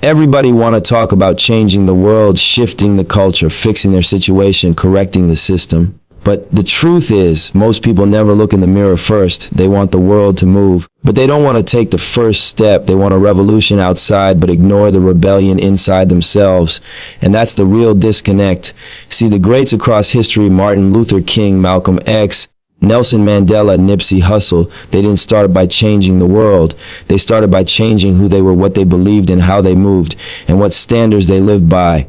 Everybody want to talk about changing the world, shifting the culture, fixing their situation, correcting the system. But the truth is, most people never look in the mirror first. They want the world to move, but they don't want to take the first step. They want a revolution outside, but ignore the rebellion inside themselves. And that's the real disconnect. See, the greats across history, Martin Luther King, Malcolm X, Nelson Mandela, Nipsey Hussle, they didn't start by changing the world. They started by changing who they were, what they believed in, how they moved, and what standards they lived by.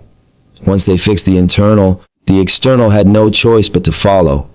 Once they fixed the internal, the external had no choice but to follow.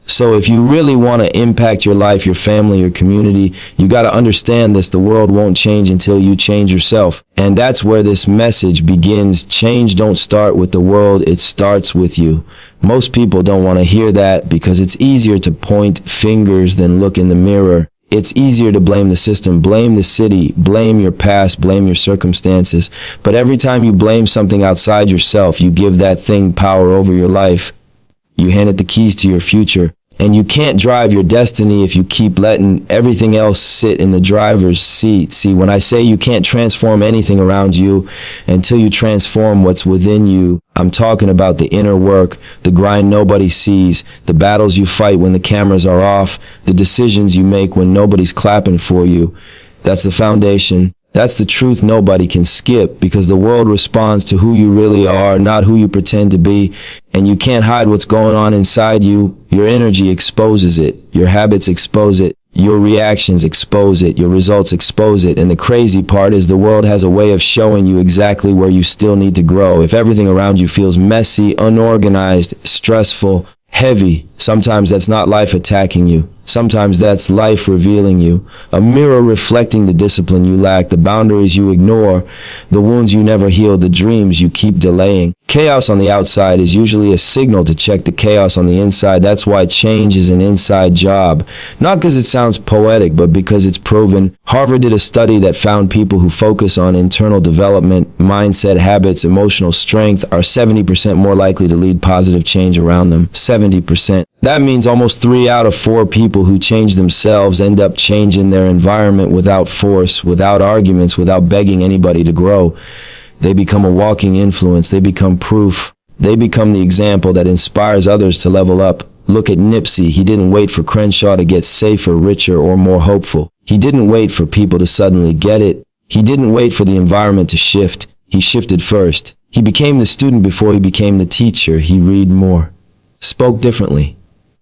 So if you really want to impact your life, your family, your community, you got to understand this. The world won't change until you change yourself. And that's where this message begins. Change don't start with the world. It starts with you. Most people don't want to hear that because it's easier to point fingers than look in the mirror. It's easier to blame the system, blame the city, blame your past, blame your circumstances. But every time you blame something outside yourself, you give that thing power over your life. You hand it the keys to your future. And you can't drive your destiny if you keep letting everything else sit in the driver's seat. See, when I say you can't transform anything around you until you transform what's within you, I'm talking about the inner work, the grind nobody sees, the battles you fight when the cameras are off, the decisions you make when nobody's clapping for you. That's the foundation. That's the truth nobody can skip, because the world responds to who you really are, not who you pretend to be. And you can't hide what's going on inside you. Your energy exposes it. Your habits expose it. Your reactions expose it. Your results expose it. And the crazy part is the world has a way of showing you exactly where you still need to grow. If everything around you feels messy, unorganized, stressful, heavy, sometimes that's not life attacking you. Sometimes that's life revealing you. A mirror reflecting the discipline you lack, the boundaries you ignore, the wounds you never heal, the dreams you keep delaying. Chaos on the outside is usually a signal to check the chaos on the inside. That's why change is an inside job. Not because it sounds poetic, but because it's proven. Harvard did a study that found people who focus on internal development, mindset, habits, emotional strength are 70% more likely to lead positive change around them. 70%. That means almost 3 out of 4 people who change themselves end up changing their environment without force, without arguments, without begging anybody to grow. They become a walking influence. They become proof. They become the example that inspires others to level up. Look at Nipsey. He didn't wait for Crenshaw to get safer, richer, or more hopeful. He didn't wait for people to suddenly get it. He didn't wait for the environment to shift. He shifted first. He became the student before he became the teacher. He read more, spoke differently,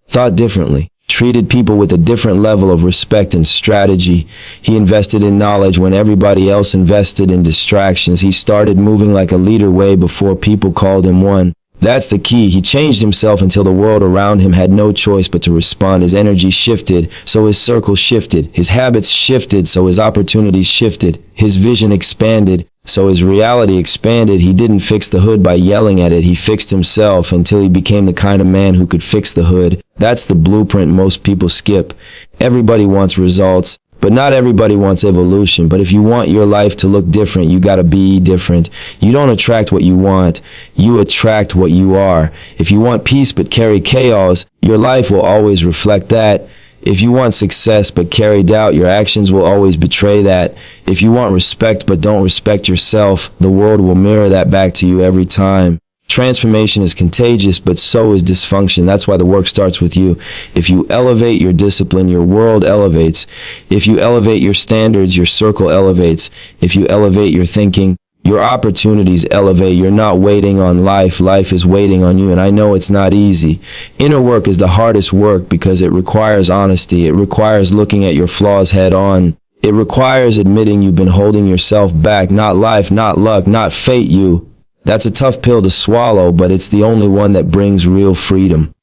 thought differently, treated people with a different level of respect and strategy. He invested in knowledge when everybody else invested in distractions. He started moving like a leader way before people called him one. That's the key. He changed himself until the world around him had no choice but to respond. His energy shifted, so his circle shifted. His habits shifted, so his opportunities shifted. His vision expanded, so his reality expanded. He didn't fix the hood by yelling at it. He fixed himself until he became the kind of man who could fix the hood. That's the blueprint most people skip. Everybody wants results, but not everybody wants evolution. But if you want your life to look different, you gotta be different. You don't attract what you want. You attract what you are. If you want peace but carry chaos, your life will always reflect that. If you want success but carry doubt, your actions will always betray that. If you want respect but don't respect yourself, the world will mirror that back to you every time. Transformation is contagious, but so is dysfunction. That's why the work starts with you. If you elevate your discipline, your world elevates. If you elevate your standards, your circle elevates. If you elevate your thinking, your opportunities elevate. You're not waiting on life. Life is waiting on you. And I know it's not easy. Inner work is the hardest work because it requires honesty. It requires looking at your flaws head on. It requires admitting you've been holding yourself back. Not life, not luck, not fate, you. That's a tough pill to swallow, but it's the only one that brings real freedom.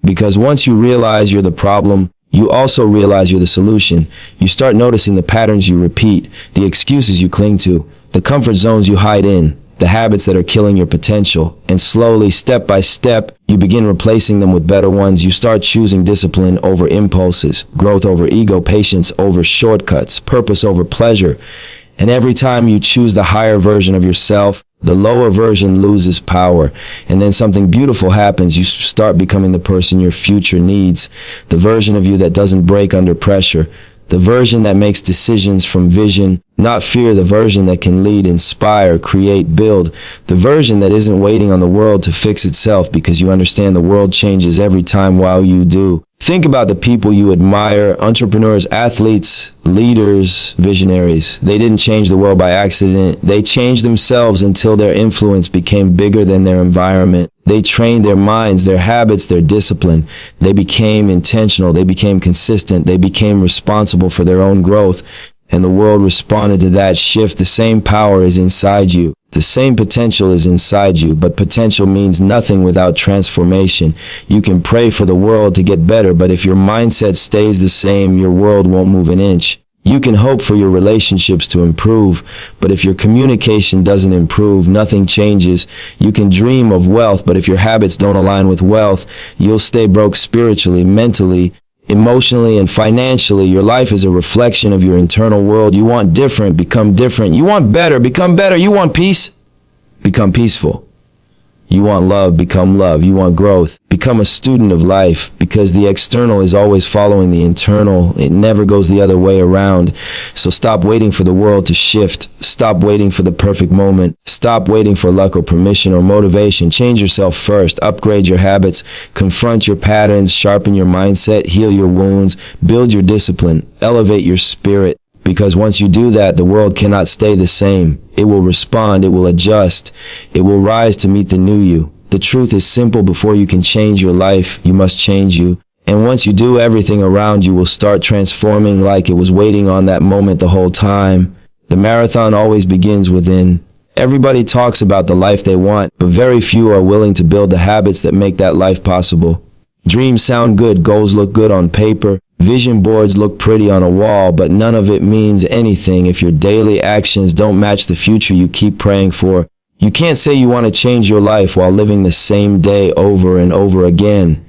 Because once you realize you're the problem, you also realize you're the solution. You start noticing the patterns you repeat, the excuses you cling to, the comfort zones you hide in, the habits that are killing your potential. And slowly, step by step, you begin replacing them with better ones. You start choosing discipline over impulses, growth over ego, patience over shortcuts, purpose over pleasure. And every time you choose the higher version of yourself, the lower version loses power. And then something beautiful happens. You start becoming the person your future needs, the version of you that doesn't break under pressure, The version that makes decisions from vision, not fear. The version that can lead, inspire, create, build. The version that isn't waiting on the world to fix itself because you understand the world changes every time while you do. Think about the people you admire, entrepreneurs, athletes, leaders, visionaries. They didn't change the world by accident. They changed themselves until their influence became bigger than their environment. They trained their minds, their habits, their discipline. They became intentional. They became consistent. They became responsible for their own growth. And the world responded to that shift. The same power is inside you. The same potential is inside you, but potential means nothing without transformation. You can pray for the world to get better, but if your mindset stays the same, your world won't move an inch. You can hope for your relationships to improve, but if your communication doesn't improve, nothing changes. You can dream of wealth, but if your habits don't align with wealth, you'll stay broke spiritually, mentally, emotionally, and financially. Your life is a reflection of your internal world. You want different, become different. You want better, become better. You want peace, become peaceful. You want love, become love. You want growth, become a student of life, because the external is always following the internal. It never goes the other way around. So stop waiting for the world to shift. Stop waiting for the perfect moment. Stop waiting for luck or permission or motivation. Change yourself first. Upgrade your habits. Confront your patterns. Sharpen your mindset. Heal your wounds. Build your discipline. Elevate your spirit. Because once you do that, the world cannot stay the same. It will respond, it will adjust, it will rise to meet the new you. The truth is simple: before you can change your life, you must change you. And once you do, everything around you will start transforming like it was waiting on that moment the whole time. The marathon always begins within. Everybody talks about the life they want, but very few are willing to build the habits that make that life possible. Dreams sound good, goals look good on paper, vision boards look pretty on a wall, but none of it means anything if your daily actions don't match the future you keep praying for. You can't say you want to change your life while living the same day over and over again.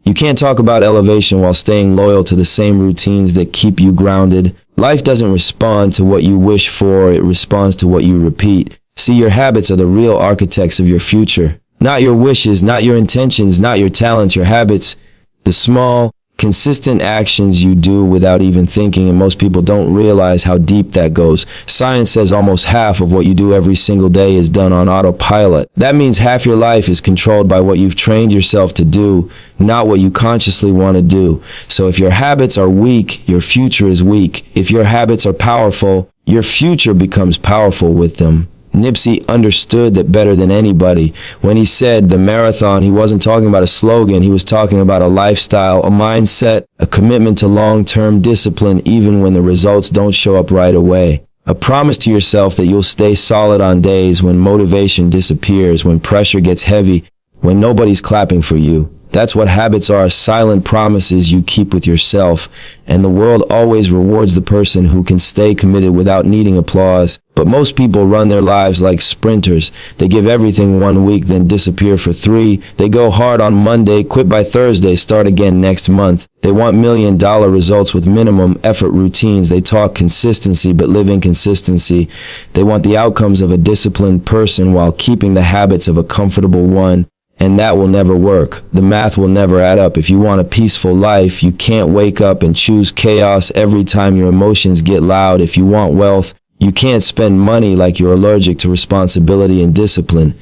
You can't talk about elevation while staying loyal to the same routines that keep you grounded. Life doesn't respond to what you wish for, it responds to what you repeat. See, your habits are the real architects of your future. Not your wishes, not your intentions, not your talents, your habits. The small, consistent actions you do without even thinking, and most people don't realize how deep that goes. Science says almost half of what you do every single day is done on autopilot. That means half your life is controlled by what you've trained yourself to do, not what you consciously want to do. So if your habits are weak, your future is weak. If your habits are powerful, your future becomes powerful with them. Nipsey understood that better than anybody. When he said the marathon, he wasn't talking about a slogan. He was talking about a lifestyle, a mindset, a commitment to long-term discipline, even when the results don't show up right away. A promise to yourself that you'll stay solid on days when motivation disappears, when pressure gets heavy, when nobody's clapping for you. That's what habits are, silent promises you keep with yourself. And the world always rewards the person who can stay committed without needing applause. But most people run their lives like sprinters. They give everything 1 week, then disappear for 3. They go hard on Monday, quit by Thursday, start again next month. They want $1 million results with minimum effort routines. They talk consistency but live inconsistency. They want the outcomes of a disciplined person while keeping the habits of a comfortable one. And that will never work. The math will never add up. If you want a peaceful life, you can't wake up and choose chaos every time your emotions get loud. If you want wealth, you can't spend money like you're allergic to responsibility and discipline.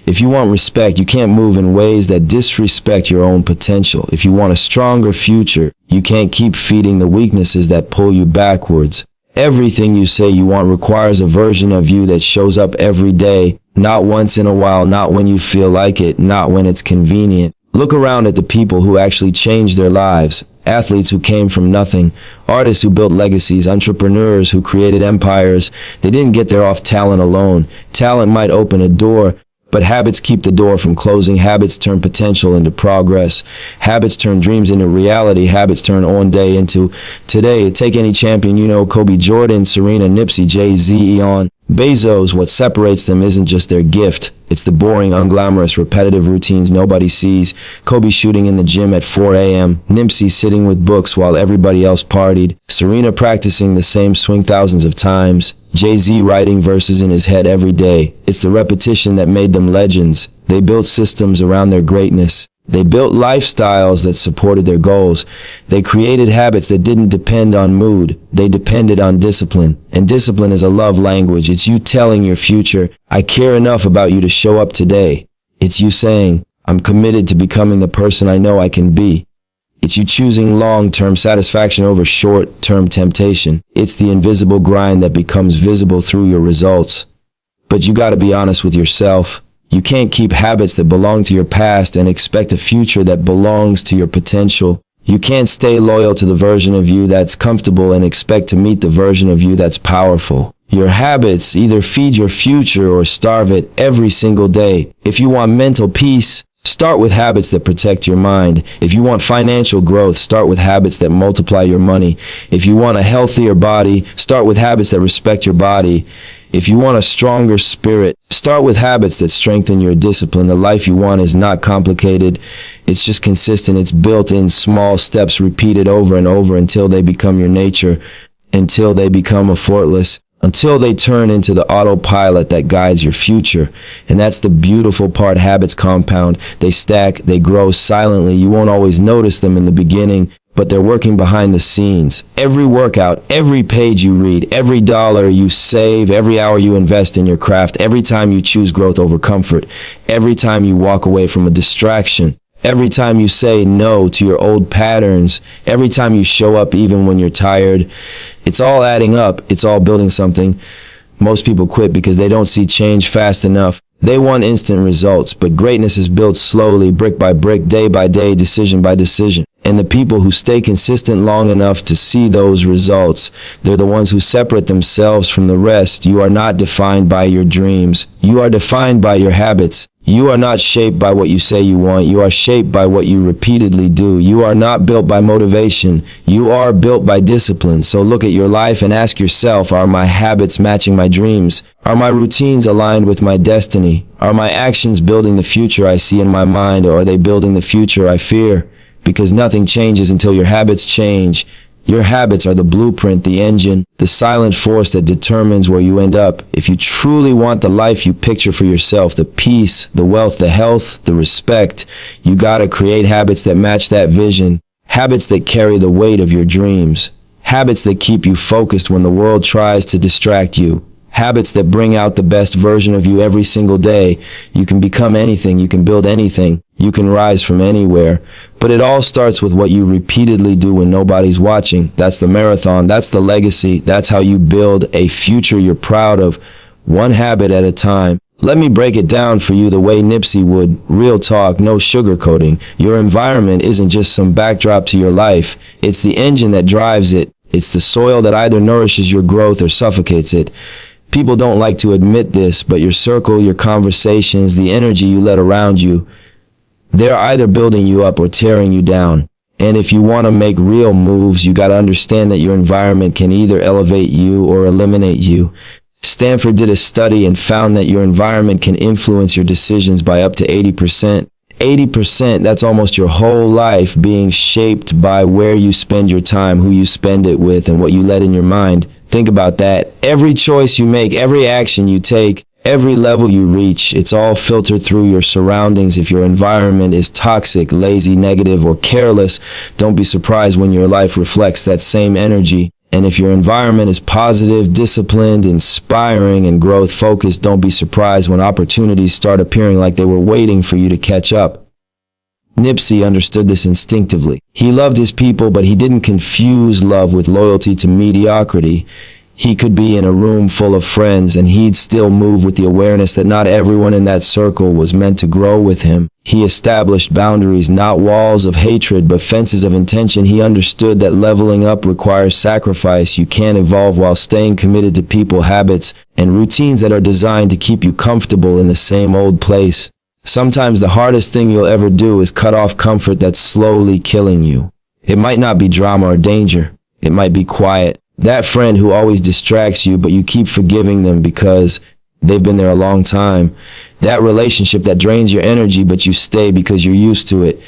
If you want respect, you can't move in ways that disrespect your own potential. If you want a stronger future, you can't keep feeding the weaknesses that pull you backwards. Everything you say you want requires a version of you that shows up every day. Not once in a while, not when you feel like it, not when it's convenient. Look around at the people who actually changed their lives. Athletes who came from nothing, artists who built legacies, entrepreneurs who created empires. They didn't get there off talent alone. Talent might open a door, but habits keep the door from closing. Habits turn potential into progress. Habits turn dreams into reality. Habits turn one day into today. Take any champion you know, Kobe, Jordan, Serena, Nipsey, Jay-Z, Elon, Bezos. What separates them isn't just their gift. It's the boring, unglamorous, repetitive routines nobody sees. Kobe shooting in the gym at 4 a.m. Nipsey sitting with books while everybody else partied. Serena practicing the same swing thousands of times. Jay-Z writing verses in his head every day. It's the repetition that made them legends. They built systems around their greatness. They built lifestyles that supported their goals. They created habits that didn't depend on mood. They depended on discipline. And discipline is a love language. It's you telling your future, I care enough about you to show up today. It's you saying, I'm committed to becoming the person I know I can be. It's you choosing long-term satisfaction over short-term temptation. It's the invisible grind that becomes visible through your results. But you gotta be honest with yourself. You can't keep habits that belong to your past and expect a future that belongs to your potential. You can't stay loyal to the version of you that's comfortable and expect to meet the version of you that's powerful. Your habits either feed your future or starve it every single day. If you want mental peace, start with habits that protect your mind. If you want financial growth, start with habits that multiply your money. If you want a healthier body, start with habits that respect your body. If you want a stronger spirit, start with habits that strengthen your discipline. The life you want is not complicated. It's just consistent. It's built in small steps repeated over and over until they become your nature, until they become effortless, until they turn into the autopilot that guides your future. And that's the beautiful part. Habits compound. They stack, they grow silently. You won't always notice them in the beginning, but they're working behind the scenes. Every workout, every page you read, every dollar you save, every hour you invest in your craft, every time you choose growth over comfort, every time you walk away from a distraction, every time you say no to your old patterns, every time you show up even when you're tired, it's all adding up. It's all building something. Most people quit because they don't see change fast enough. They want instant results, but greatness is built slowly, brick by brick, day by day, decision by decision. And the people who stay consistent long enough to see those results, they're the ones who separate themselves from the rest. You are not defined by your dreams. You are defined by your habits. You are not shaped by what you say you want. You are shaped by what you repeatedly do. You are not built by motivation. You are built by discipline. So look at your life and ask yourself, are my habits matching my dreams? Are my routines aligned with my destiny? Are my actions building the future I see in my mind, or are they building the future I fear? Because nothing changes until your habits change. Your habits are the blueprint, the engine, the silent force that determines where you end up. If you truly want the life you picture for yourself, the peace, the wealth, the health, the respect, you gotta create habits that match that vision. Habits that carry the weight of your dreams. Habits that keep you focused when the world tries to distract you. Habits that bring out the best version of you every single day. You can become anything. You can build anything. You can rise from anywhere. But it all starts with what you repeatedly do when nobody's watching. That's the marathon. That's the legacy. That's how you build a future you're proud of, one habit at a time. Let me break it down for you the way Nipsey would. Real talk, no sugarcoating. Your environment isn't just some backdrop to your life. It's the engine that drives it. It's the soil that either nourishes your growth or suffocates it. People don't like to admit this, but your circle, your conversations, the energy you let around you, they're either building you up or tearing you down. And if you want to make real moves, you got to understand that your environment can either elevate you or eliminate you. Stanford did a study and found that your environment can influence your decisions by up to 80%. 80%, that's almost your whole life being shaped by where you spend your time, who you spend it with, and what you let in your mind. Think about that. Every choice you make, every action you take, every level you reach, it's all filtered through your surroundings. If your environment is toxic, lazy, negative, or careless, don't be surprised when your life reflects that same energy. And if your environment is positive, disciplined, inspiring, and growth-focused, don't be surprised when opportunities start appearing like they were waiting for you to catch up. Nipsey understood this instinctively. He loved his people, but he didn't confuse love with loyalty to mediocrity. He could be in a room full of friends and he'd still move with the awareness that not everyone in that circle was meant to grow with him. He established boundaries, not walls of hatred, but fences of intention. He understood that leveling up requires sacrifice. You can't evolve while staying committed to people, habits, and routines that are designed to keep you comfortable in the same old place. Sometimes the hardest thing you'll ever do is cut off comfort that's slowly killing you. It might not be drama or danger. It might be quiet. That friend who always distracts you, but you keep forgiving them because they've been there a long time. That relationship that drains your energy, but you stay because you're used to it.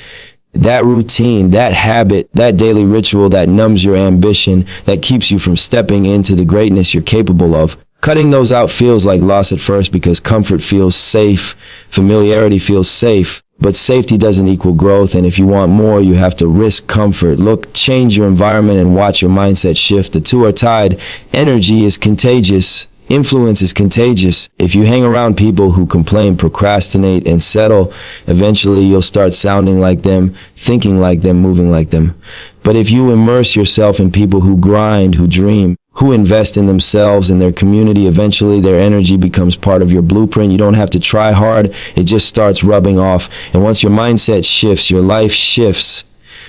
That routine, that habit, that daily ritual that numbs your ambition, that keeps you from stepping into the greatness you're capable of. Cutting those out feels like loss at first because comfort feels safe, familiarity feels safe, But safety doesn't equal growth, and if you want more, you have to risk comfort. Look, change your environment and watch your mindset shift. The two are tied. Energy is contagious. Influence is contagious. If you hang around people who complain, procrastinate, and settle, eventually you'll start sounding like them, thinking like them, moving like them. But if you immerse yourself in people who grind, who dream, who invest in themselves and their community, eventually their energy becomes part of your blueprint. You don't have to try hard. It just starts rubbing off. And once your mindset shifts, your life shifts.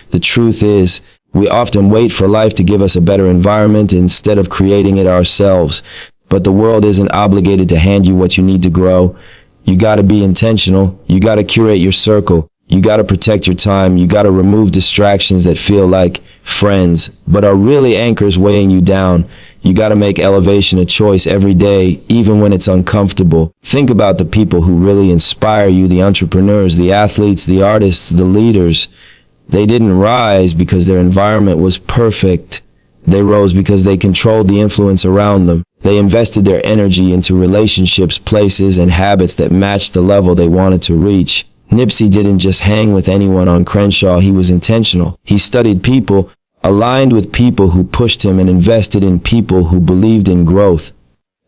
The truth is, we often wait for life to give us a better environment instead of creating it ourselves. But the world isn't obligated to hand you what you need to grow. You got to be intentional. You got to curate your circle. You got to protect your time. You got to remove distractions that feel like friends, but are really anchors weighing you down. You got to make elevation a choice every day, even when it's uncomfortable. Think about the people who really inspire you, the entrepreneurs, the athletes, the artists, the leaders. They didn't rise because their environment was perfect. They rose because they controlled the influence around them. They invested their energy into relationships, places, and habits that matched the level they wanted to reach. Nipsey didn't just hang with anyone on Crenshaw. He was intentional. He studied people, aligned with people who pushed him, and invested in people who believed in growth.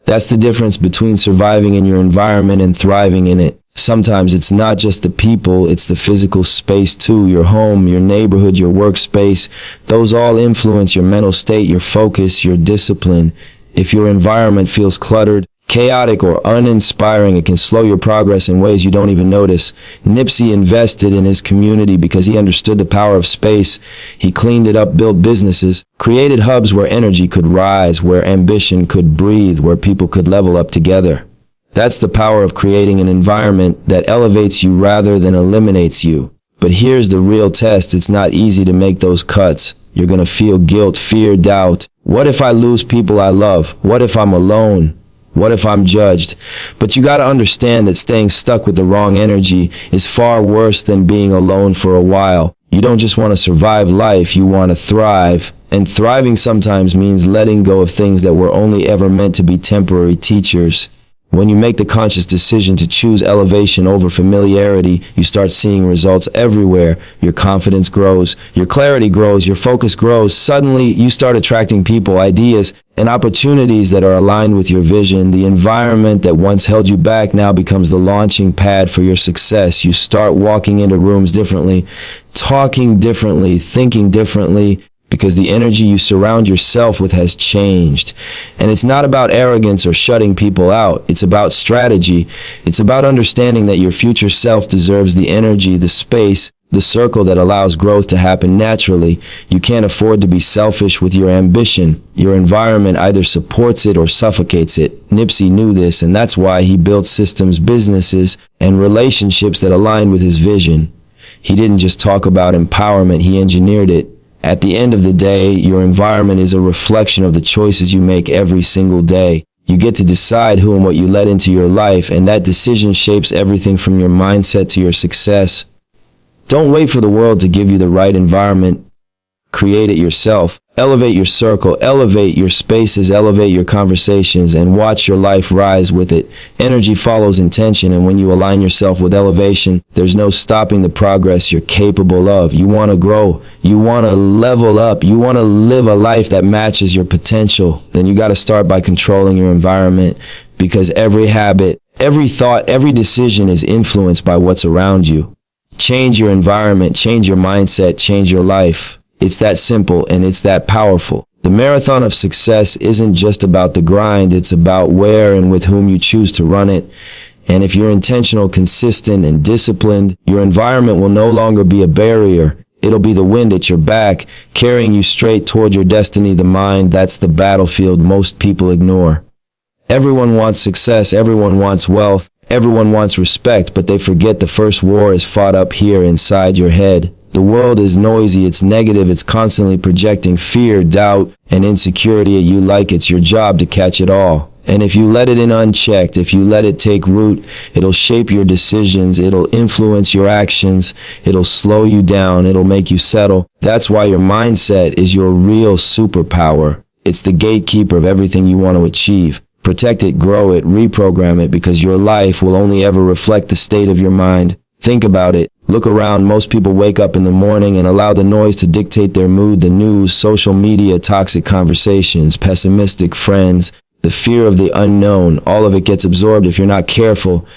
That's the difference between surviving in your environment and thriving in it. Sometimes it's not just the people, it's the physical space too. Your home, your neighborhood, your workspace. Those all influence your mental state, your focus, your discipline. If your environment feels cluttered, chaotic, or uninspiring, it can slow your progress in ways you don't even notice. Nipsey invested in his community because he understood the power of space. He cleaned it up, built businesses, created hubs where energy could rise, where ambition could breathe, where people could level up together. That's the power of creating an environment that elevates you rather than eliminates you. But here's the real test. It's not easy to make those cuts. You're going to feel guilt, fear, doubt. What if I lose people I love? What if I'm alone? What if I'm judged? But you got to understand that staying stuck with the wrong energy is far worse than being alone for a while. You don't just want to survive life, you want to thrive. And thriving sometimes means letting go of things that were only ever meant to be temporary teachers. When you make the conscious decision to choose elevation over familiarity, you start seeing results everywhere. Your confidence grows, your clarity grows, your focus grows. Suddenly, you start attracting people, ideas, and opportunities that are aligned with your vision. The environment that once held you back now becomes the launching pad for your success. You start walking into rooms differently, talking differently, thinking differently, because the energy you surround yourself with has changed. And it's not about arrogance or shutting people out. It's about strategy. It's about understanding that your future self deserves the energy, the space, the circle that allows growth to happen naturally. You can't afford to be selfish with your ambition. Your environment either supports it or suffocates it. Nipsey knew this, and that's why he built systems, businesses, and relationships that aligned with his vision. He didn't just talk about empowerment, he engineered it. At the end of the day, your environment is a reflection of the choices you make every single day. You get to decide who and what you let into your life, and that decision shapes everything from your mindset to your success. Don't wait for the world to give you the right environment. Create it yourself. Elevate your circle, elevate your spaces, elevate your conversations, and watch your life rise with it. Energy follows intention, and when you align yourself with elevation, there's no stopping the progress you're capable of. You want to grow, you want to level up, you want to live a life that matches your potential. Then you got to start by controlling your environment, because every habit, every thought, every decision is influenced by what's around you. Change your environment, change your mindset, change your life. It's that simple, and it's that powerful. The marathon of success isn't just about the grind, it's about where and with whom you choose to run it. And if you're intentional, consistent, and disciplined, your environment will no longer be a barrier. It'll be the wind at your back, carrying you straight toward your destiny. The mind, that's the battlefield most people ignore. Everyone wants success, everyone wants wealth, everyone wants respect, but they forget the first war is fought up here inside your head. The world is noisy, it's negative, it's constantly projecting fear, doubt, and insecurity at you like it's your job to catch it all. And if you let it in unchecked, if you let it take root, it'll shape your decisions, it'll influence your actions, it'll slow you down, it'll make you settle. That's why your mindset is your real superpower. It's the gatekeeper of everything you want to achieve. Protect it, grow it, reprogram it, because your life will only ever reflect the state of your mind. Think about it. Look around, most people wake up in the morning and allow the noise to dictate their mood, the news, social media, toxic conversations, pessimistic friends, the fear of the unknown. All of it gets absorbed if you're not careful.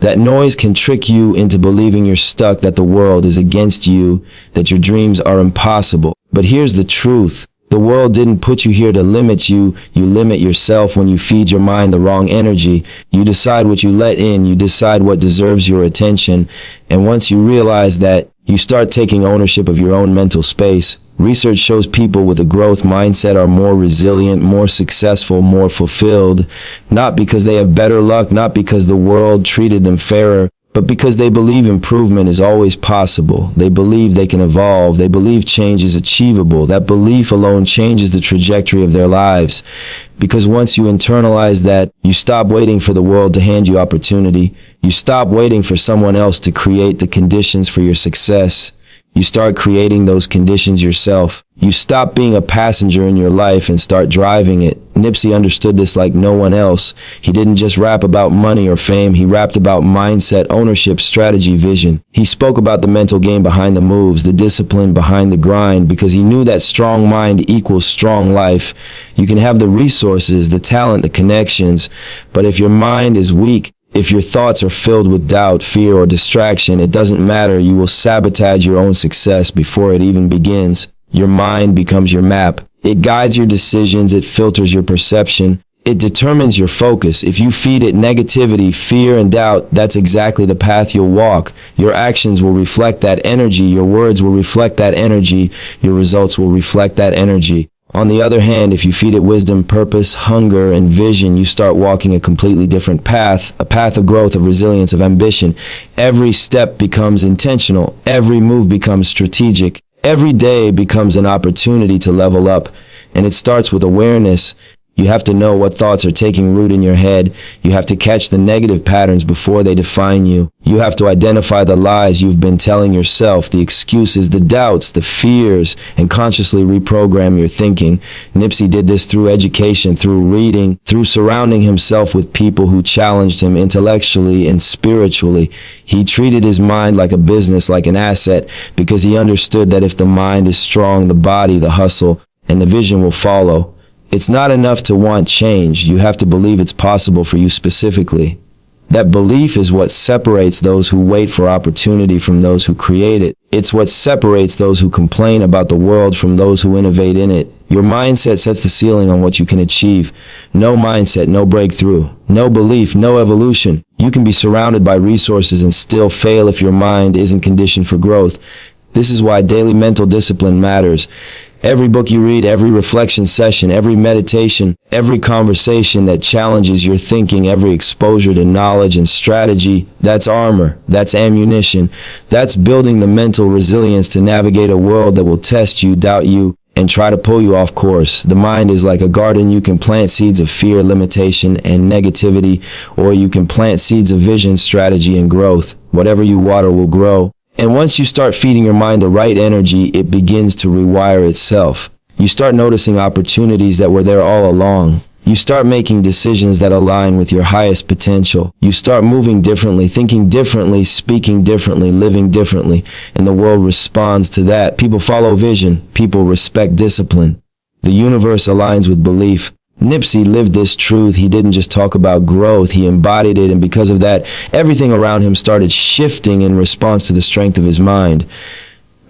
That noise can trick you into believing you're stuck, that the world is against you, that your dreams are impossible. But here's the truth. The world didn't put you here to limit you. You limit yourself when you feed your mind the wrong energy. You decide what you let in. You decide what deserves your attention. And once you realize that, you start taking ownership of your own mental space. Research shows people with a growth mindset are more resilient, more successful, more fulfilled, not because they have better luck, not because the world treated them fairer, but because they believe improvement is always possible. They believe they can evolve. They believe change is achievable. That belief alone changes the trajectory of their lives. Because once you internalize that, you stop waiting for the world to hand you opportunity. You stop waiting for someone else to create the conditions for your success. You start creating those conditions yourself. You stop being a passenger in your life and start driving it. Nipsey understood this like no one else. He didn't just rap about money or fame. He rapped about mindset, ownership, strategy, vision. He spoke about the mental game behind the moves, the discipline behind the grind, because he knew that strong mind equals strong life. You can have the resources, the talent, the connections, but if your mind is weak, if your thoughts are filled with doubt, fear, or distraction, it doesn't matter. You will sabotage your own success before it even begins. Your mind becomes your map. It guides your decisions. It filters your perception. It determines your focus. If you feed it negativity, fear, and doubt, that's exactly the path you'll walk. Your actions will reflect that energy. Your words will reflect that energy. Your results will reflect that energy. On the other hand, if you feed it wisdom, purpose, hunger, and vision, you start walking a completely different path, a path of growth, of resilience, of ambition. Every step becomes intentional. Every move becomes strategic. Every day becomes an opportunity to level up. And it starts with awareness. You have to know what thoughts are taking root in your head. You have to catch the negative patterns before they define you. You have to identify the lies you've been telling yourself, the excuses, the doubts, the fears, and consciously reprogram your thinking. Nipsey did this through education, through reading, through surrounding himself with people who challenged him intellectually and spiritually. He treated his mind like a business, like an asset, because he understood that if the mind is strong, the body, the hustle, and the vision will follow. It's not enough to want change. You have to believe it's possible for you specifically. That belief is what separates those who wait for opportunity from those who create it. It's what separates those who complain about the world from those who innovate in it. Your mindset sets the ceiling on what you can achieve. No mindset, no breakthrough. No belief, no evolution. You can be surrounded by resources and still fail if your mind isn't conditioned for growth. This is why daily mental discipline matters. Every book you read, every reflection session, every meditation, every conversation that challenges your thinking, every exposure to knowledge and strategy, that's armor, that's ammunition, that's building the mental resilience to navigate a world that will test you, doubt you, and try to pull you off course. The mind is like a garden. You can plant seeds of fear, limitation, and negativity, or you can plant seeds of vision, strategy, and growth. Whatever you water will grow. And once you start feeding your mind the right energy, it begins to rewire itself. You start noticing opportunities that were there all along. You start making decisions that align with your highest potential. You start moving differently, thinking differently, speaking differently, living differently, and the world responds to that. People follow vision. People respect discipline. The universe aligns with belief. Nipsey lived this truth. He didn't just talk about growth, he embodied it, and because of that, everything around him started shifting in response to the strength of his mind.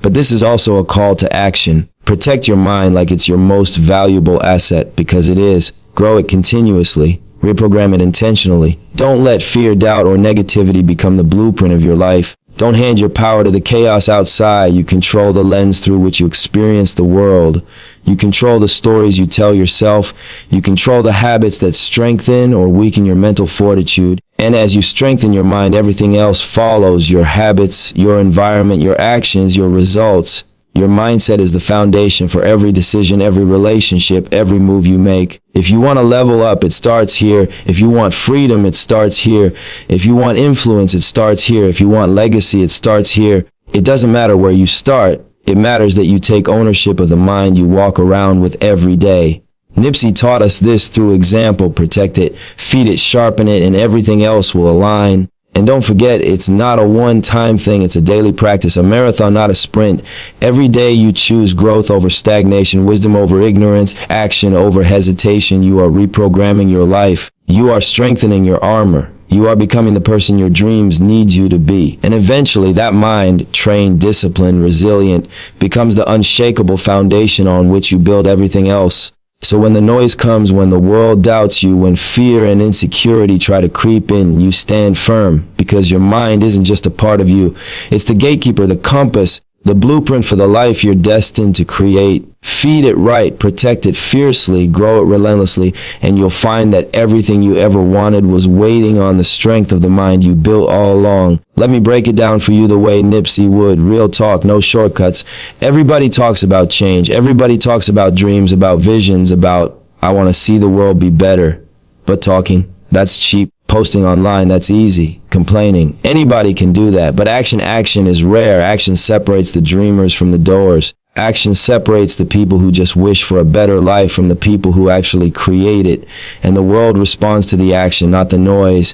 But this is also a call to action. Protect your mind like it's your most valuable asset, because it is. Grow it continuously. Reprogram it intentionally. Don't let fear, doubt, or negativity become the blueprint of your life. Don't hand your power to the chaos outside. You control the lens through which you experience the world. You control the stories you tell yourself. You control the habits that strengthen or weaken your mental fortitude. And as you strengthen your mind, everything else follows. Your habits, your environment, your actions, your results. Your mindset is the foundation for every decision, every relationship, every move you make. If you want to level up, it starts here. If you want freedom, it starts here. If you want influence, it starts here. If you want legacy, it starts here. It doesn't matter where you start. It matters that you take ownership of the mind you walk around with every day. Nipsey taught us this through example. Protect it, feed it, sharpen it, and everything else will align. And don't forget, it's not a one-time thing, it's a daily practice, a marathon, not a sprint. Every day you choose growth over stagnation, wisdom over ignorance, action over hesitation. You are reprogramming your life. You are strengthening your armor. You are becoming the person your dreams need you to be. And eventually that mind, trained, disciplined, resilient, becomes the unshakable foundation on which you build everything else. So when the noise comes, when the world doubts you, when fear and insecurity try to creep in, you stand firm, because your mind isn't just a part of you. It's the gatekeeper, the compass, the blueprint for the life you're destined to create. Feed it right, protect it fiercely, grow it relentlessly, and you'll find that everything you ever wanted was waiting on the strength of the mind you built all along. Let me break it down for you the way Nipsey would. Real talk, no shortcuts. Everybody talks about change. Everybody talks about dreams, about visions, about, I want to see the world be better. But talking, that's cheap. Posting online, that's easy. Complaining, anybody can do that. But action is rare. Action separates the dreamers from the doers. Action separates the people who just wish for a better life from the people who actually create it. And the world responds to the action, not the noise.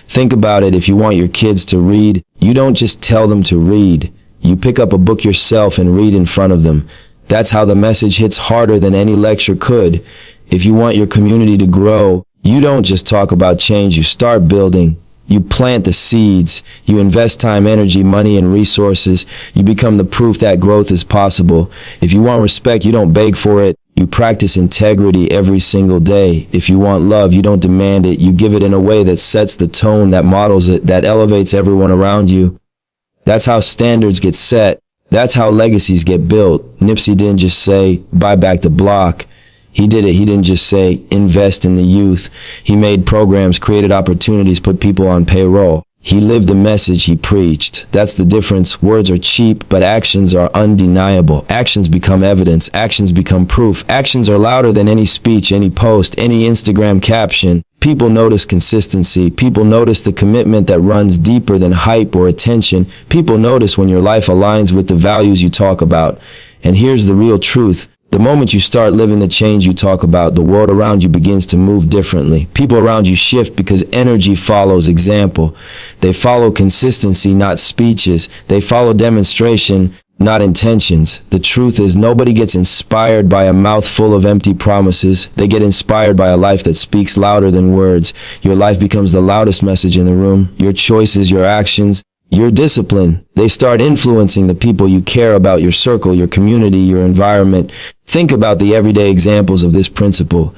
Think about it. If you want your kids to read, you don't just tell them to read. You pick up a book yourself and read in front of them. That's how the message hits harder than any lecture could. If you want your community to grow, you don't just talk about change, you start building. You plant the seeds, you invest time, energy, money, and resources. You become the proof that growth is possible. If you want respect, you don't beg for it. You practice integrity every single day. If you want love, you don't demand it. You give it in a way that sets the tone, that models it, that elevates everyone around you. That's how standards get set. That's how legacies get built. Nipsey didn't just say, buy back the block. He did it. He didn't just say, invest in the youth. He made programs, created opportunities, put people on payroll. He lived the message he preached. That's the difference. Words are cheap, but actions are undeniable. Actions become evidence. Actions become proof. Actions are louder than any speech, any post, any Instagram caption. People notice consistency. People notice the commitment that runs deeper than hype or attention. People notice when your life aligns with the values you talk about. And here's the real truth. The moment you start living the change you talk about, the world around you begins to move differently. People around you shift because energy follows example. They follow consistency, not speeches. They follow demonstration, not intentions. The truth is, nobody gets inspired by a mouthful of empty promises. They get inspired by a life that speaks louder than words. Your life becomes the loudest message in the room. Your choices, your actions, your discipline, they start influencing the people you care about, your circle, your community, your environment. Think about the everyday examples of this principle.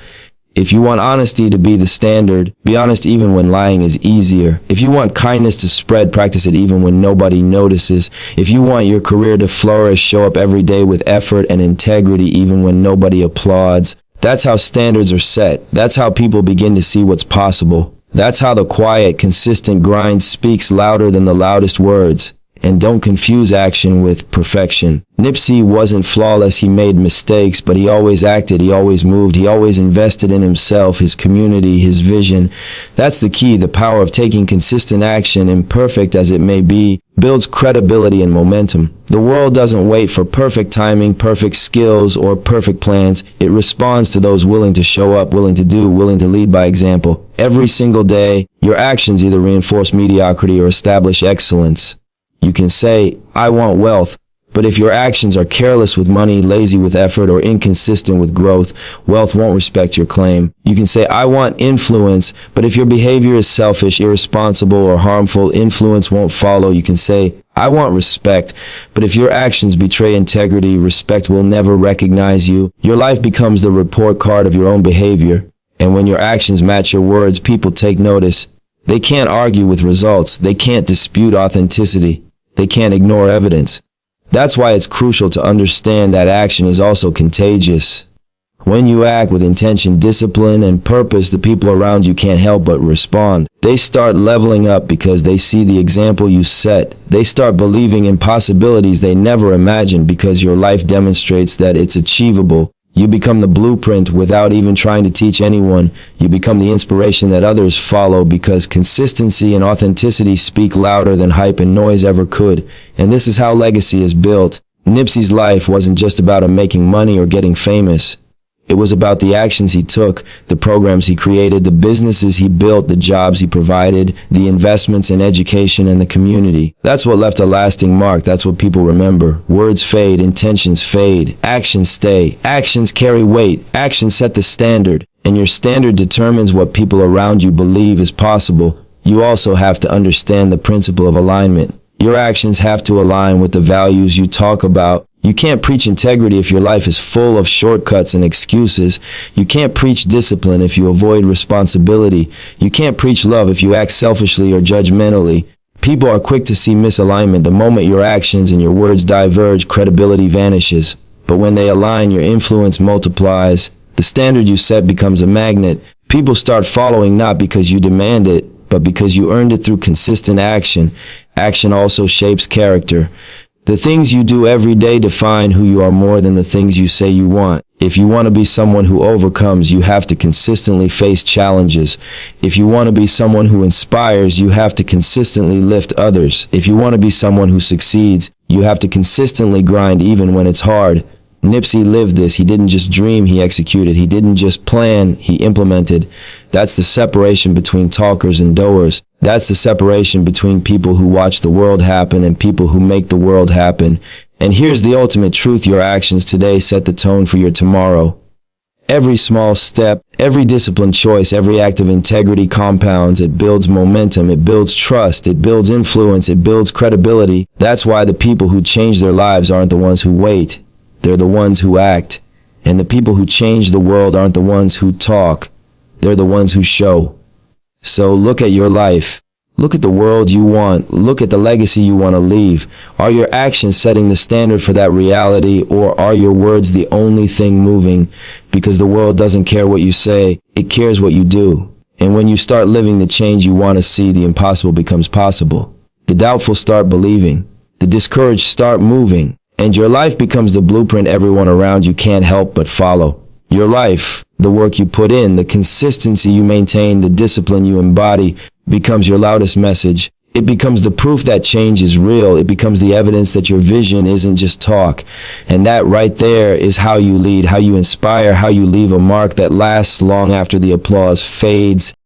If you want honesty to be the standard, be honest even when lying is easier. If you want kindness to spread, practice it even when nobody notices. If you want your career to flourish, show up every day with effort and integrity even when nobody applauds. That's how standards are set. That's how people begin to see what's possible. That's how the quiet, consistent grind speaks louder than the loudest words. And don't confuse action with perfection. Nipsey wasn't flawless. He made mistakes, but he always acted, he always moved, he always invested in himself, his community, his vision. That's the key. The power of taking consistent action, imperfect as it may be, builds credibility and momentum. The world doesn't wait for perfect timing, perfect skills, or perfect plans. It responds to those willing to show up, willing to do, willing to lead by example. Every single day, your actions either reinforce mediocrity or establish excellence. You can say, I want wealth, but if your actions are careless with money, lazy with effort, or inconsistent with growth, wealth won't respect your claim. You can say, I want influence, but if your behavior is selfish, irresponsible, or harmful, influence won't follow. You can say, I want respect, but if your actions betray integrity, respect will never recognize you. Your life becomes the report card of your own behavior, and when your actions match your words, people take notice. They can't argue with results. They can't dispute authenticity. They can't ignore evidence. That's why it's crucial to understand that action is also contagious. When you act with intention, discipline, and purpose, the people around you can't help but respond. They start leveling up because they see the example you set. They start believing in possibilities they never imagined because your life demonstrates that it's achievable. You become the blueprint without even trying to teach anyone. You become the inspiration that others follow because consistency and authenticity speak louder than hype and noise ever could. And this is how legacy is built. Nipsey's life wasn't just about him making money or getting famous. It was about the actions he took, the programs he created, the businesses he built, the jobs he provided, the investments in education and the community. That's what left a lasting mark. That's what people remember. Words fade, intentions fade, actions stay. Actions carry weight. Actions set the standard, and your standard determines what people around you believe is possible. You also have to understand the principle of alignment. Your actions have to align with the values you talk about. You can't preach integrity if your life is full of shortcuts and excuses. You can't preach discipline if you avoid responsibility. You can't preach love if you act selfishly or judgmentally. People are quick to see misalignment. The moment your actions and your words diverge, credibility vanishes. But when they align, your influence multiplies. The standard you set becomes a magnet. People start following not because you demand it, but because you earned it through consistent action. Action also shapes character. The things you do every day define who you are more than the things you say you want. If you want to be someone who overcomes, you have to consistently face challenges. If you want to be someone who inspires, you have to consistently lift others. If you want to be someone who succeeds, you have to consistently grind even when it's hard. Nipsey lived this. He didn't just dream, he executed. He didn't just plan, he implemented. That's the separation between talkers and doers. That's the separation between people who watch the world happen and people who make the world happen. And here's the ultimate truth: your actions today set the tone for your tomorrow. Every small step, every disciplined choice, every act of integrity compounds. It builds momentum, it builds trust, it builds influence, it builds credibility. That's why the people who change their lives aren't the ones who wait. They're the ones who act. And the people who change the world aren't the ones who talk. They're the ones who show. So look at your life. Look at the world you want. Look at the legacy you want to leave. Are your actions setting the standard for that reality, or are your words the only thing moving? Because the world doesn't care what you say, it cares what you do. And when you start living the change you want to see, the impossible becomes possible. The doubtful start believing. The discouraged start moving. And your life becomes the blueprint everyone around you can't help but follow. Your life, the work you put in, the consistency you maintain, the discipline you embody, becomes your loudest message. It becomes the proof that change is real. It becomes the evidence that your vision isn't just talk. And that right there is how you lead, how you inspire, how you leave a mark that lasts long after the applause fades.